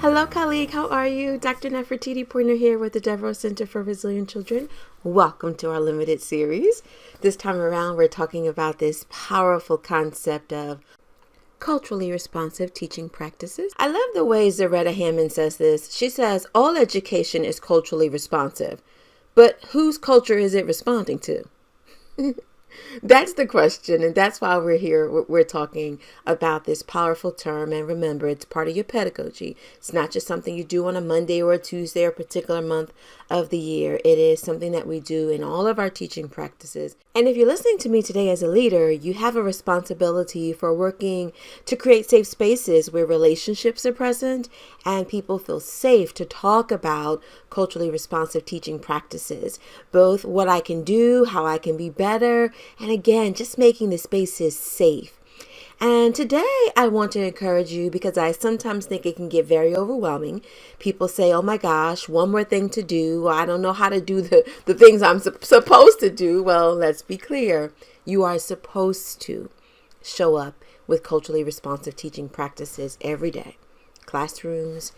Hello, colleague. How are you? Dr. Nefertiti Pointer here with the Devereaux Center for Resilient Children. Welcome to our limited series. This time around, we're talking about this powerful concept of culturally responsive teaching practices. I love the way Zaretta Hammond says this. She says, all education is culturally responsive, but whose culture is it responding to? That's the question, and that's why we're here. We're talking about this powerful term, and remember, it's part of your pedagogy. It's not just something you do on a Monday or a Tuesday or a particular month of the year. It is something that we do in all of our teaching practices. And if you're listening to me today as a leader, you have a responsibility for working to create safe spaces where relationships are present and people feel safe to talk about culturally responsive teaching practices, both what I can do, how I can be better, and again, just making the spaces safe. And today I want to encourage you because I sometimes think it can get very overwhelming. People say, oh my gosh, one more thing to do. I don't know how to do the things I'm supposed to do. Well, let's be clear. You are supposed to show up with culturally responsive teaching practices every day. Classrooms,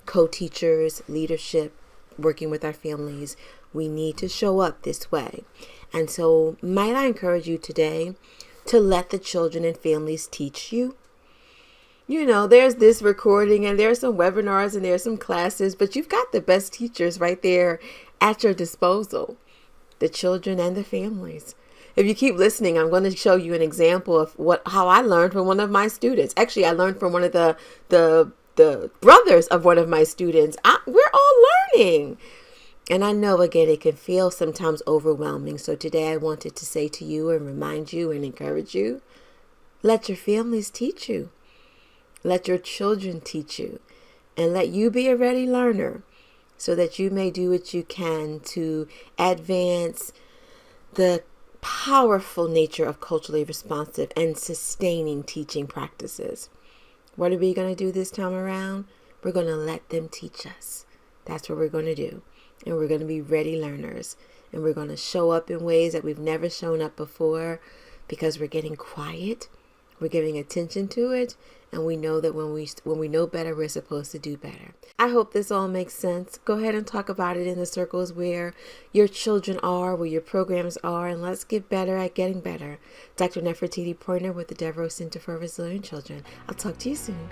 co-teachers, leadership, working with our families. We need to show up this way. And so might I encourage you today to let the children and families teach you? You know, there's this recording and there's some webinars and there's some classes, but you've got the best teachers right there at your disposal, the children and the families. If you keep listening, I'm going to show you an example of how I learned from one of my students. Actually, I learned from one of the brothers of one of my students. We're all learning. And I know, again, it can feel sometimes overwhelming. So today I wanted to say to you and remind you and encourage you, let your families teach you. Let your children teach you. And let you be a ready learner so that you may do what you can to advance the powerful nature of culturally responsive and sustaining teaching practices. What are we going to do this time around? We're going to let them teach us. That's what we're going to do. And we're going to be ready learners. And we're going to show up in ways that we've never shown up before because we're getting quiet. We're giving attention to it. And we know that when we know better, we're supposed to do better. I hope this all makes sense. Go ahead and talk about it in the circles where your children are, where your programs are, and let's get better at getting better. Dr. Nefertiti Pointer with the Devereaux Center for Resilient Children. I'll talk to you soon.